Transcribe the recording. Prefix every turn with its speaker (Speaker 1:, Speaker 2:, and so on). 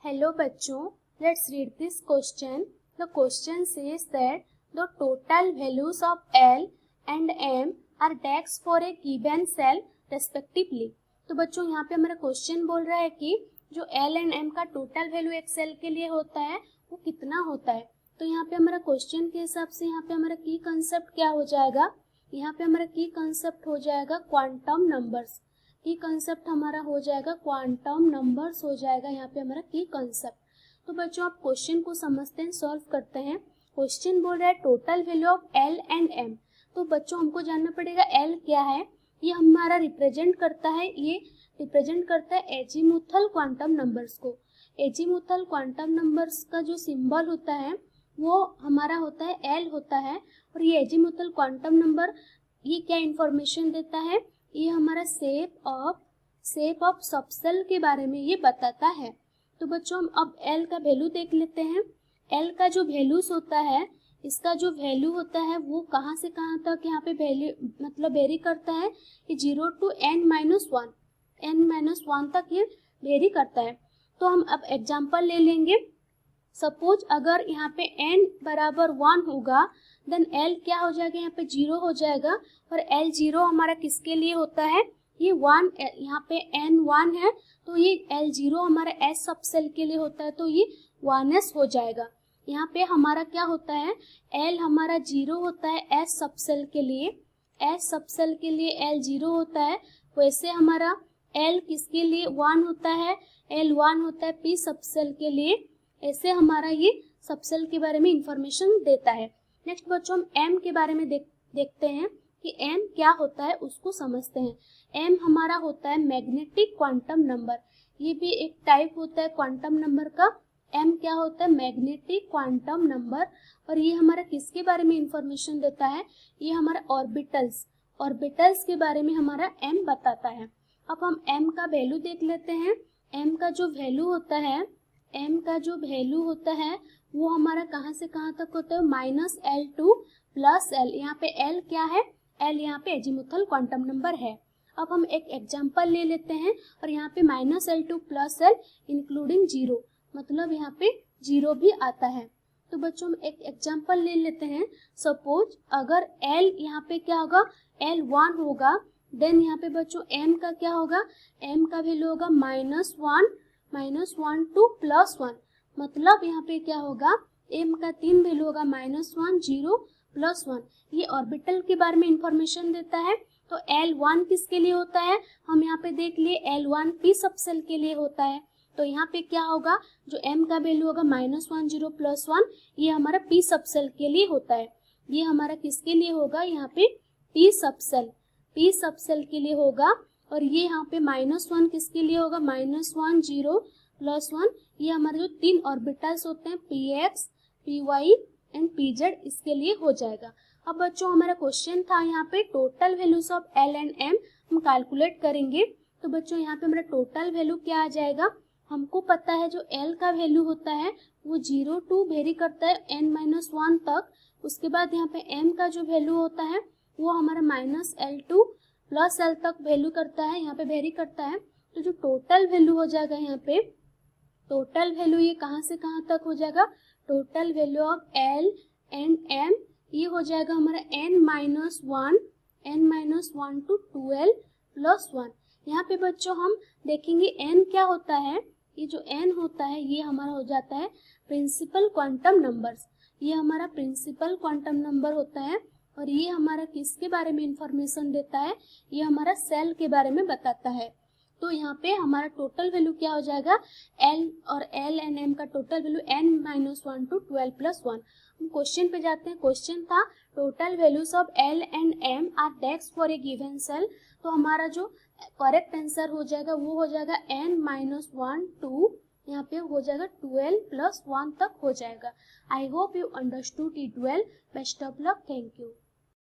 Speaker 1: Hello बच्चों, let's read this question. The question says that the total values of L and M are DAX for a given cell respectively. तो बच्चों यहाँ पे हमारा question बोल रहा है कि जो L and M का टोटल वैल्यू एक सेल के लिए होता है वो कितना होता है। तो यहाँ पे हमारा क्वेश्चन के हिसाब से यहाँ पे हमारा की कंसेप्ट क्या हो जाएगा, यहाँ पे हमारा की कंसेप्ट हो जाएगा क्वांटम नंबर्स। की कंसेप्ट हमारा हो जाएगा क्वांटम नंबर्स हो जाएगा यहाँ पे हमारा की कंसेप्ट। तो बच्चों आप क्वेश्चन को समझते हैं, सॉल्व करते हैं। क्वेश्चन बोल रहा है total value of L and M. तो बच्चों हमको जानना पड़ेगा एल क्या है। ये हमारा रिप्रेजेंट करता है, ये रिप्रेजेंट करता है एजीमुथल क्वांटम नंबर्स को। एजीमुथल क्वांटम नंबर्स का जो सिंबल होता है वो हमारा होता है एल होता है। और ये एजीमुथल क्वांटम नंबर ये क्या इंफॉर्मेशन देता है, ये हमारा शेप ऑफ सबसेल के बारे में ये बताता है। तो बच्चों हम अब एल का वैल्यू देख लेते हैं। एल का जो वैल्यूज होता है, इसका जो वैल्यू होता है वो कहाँ से कहाँ तक यहाँ पे वैल्यू मतलब वेरी करता है कि 0 to n-1 तक ये वेरी करता है। तो हम अब एग्जांपल ले लेंगे। सपोज अगर यहाँ पे n बराबर 1 होगा देन L क्या हो जाएगा, यहाँ पे 0 हो जाएगा। और L 0 हमारा किसके लिए होता है, ये 1, यहाँ पे n 1 है तो ये L 0 हमारा S सबसेल के लिए होता है तो ये 1s हो जाएगा। यहाँ पे हमारा क्या होता है, L हमारा 0 होता है S सबसेल के लिए, S सबसेल के लिए L 0 होता है। वैसे हमारा L किसके लिए 1 होता है, L 1 होता है P सबसेल के लिए। ऐसे हमारा ये सबसेल के बारे में इंफॉर्मेशन देता है। नेक्स्ट बच्चों हम M के बारे में देखते हैं कि M क्या होता है, उसको समझते हैं। M हमारा होता है मैग्नेटिक क्वांटम नंबर। ये भी एक टाइप होता है क्वांटम नंबर का। M क्या होता है, मैग्नेटिक क्वांटम नंबर। और ये हमारा किसके बारे में इंफॉर्मेशन देता है, ये हमारा ऑर्बिटल्स के बारे में हमारा M बताता है। अब हम M का वैल्यू देख लेते हैं। M का जो वैल्यू होता है वो हमारा कहाँ से कहाँ तक होता है, -L to +L। यहाँ पे L क्या है, L यहाँ पे एजीमुथल क्वांटम नंबर है। अब हम एक एग्जांपल ले लेते हैं और यहाँ पे -L to +L इंक्लूडिंग 0, मतलब यहाँ पे 0 भी आता है। तो बच्चों हम एक एग्जांपल ले लेते हैं। सपोज अगर L यहाँ पे क्या होगा, L 1 होगा देन यहाँ पे बच्चों M का क्या होगा, M का वैल्यू होगा -1 to +1, मतलब यहाँ पे क्या होगा, M का 3 वैल्यू होगा -1 0 +1। ये ऑर्बिटल के बारे में इंफॉर्मेशन देता है। तो L1 किसके लिए होता है, हम यहाँ पे देख लिए L1 P सबसेल के लिए होता है। तो यहाँ पे क्या होगा, जो M का वैल्यू होगा -1 0 +1, ये हमारा P सबसेल के लिए होता है। ये हमारा किसके लिए होगा, यहाँ पे P सबसेल के लिए होगा। और ये यहाँ पे -1 किसके लिए होगा, -1 0 +1, ये हमारे जो 3 ऑर्बिटल्स होते हैं px, py एंड pz, इसके लिए हो जाएगा। अब बच्चों हमारा क्वेश्चन था यहाँ पे total values of L and M हम कैलकुलेट करेंगे। तो बच्चों यहाँ पे हमारा टोटल वैल्यू क्या आ जाएगा, हमको पता है जो L का वैल्यू होता है वो 0 to वेरी करता है n-1 तक। उसके बाद यहाँ पे M का जो वैल्यू होता है वो हमारा -L to +L तक वैल्यू करता है, यहाँ पे वेरी करता है। तो जो टोटल वैल्यू हो जाएगा, यहाँ पे टोटल वैल्यू ये कहाँ से कहाँ तक हो जाएगा, total value of L and M ये हो जाएगा हमारा n-1 to 2L + 1। यहाँ पे बच्चों हम देखेंगे n क्या होता है, ये जो n होता है ये हमारा हो जाता है प्रिंसिपल क्वांटम नंबर्स। ये हमारा प्रिंसिपल क्वांटम नंबर होता है। और ये हमारा किसके बारे में इंफॉर्मेशन देता है, ये हमारा सेल के बारे में बताता है। तो यहाँ पे हमारा टोटल वैल्यू क्या हो जाएगा, L एंड M का टोटल वैल्यू n-1 to 12 + 1। हम क्वेश्चन पे जाते हैं। क्वेश्चन था total values of L and M are DAX for a given cell. तो हमारा जो करेक्ट आंसर हो जाएगा वो हो जाएगा n-1 to यहाँ पे हो जाएगा 12 + 1 तक हो जाएगा। I hope you understood it well. Best of luck, thank you.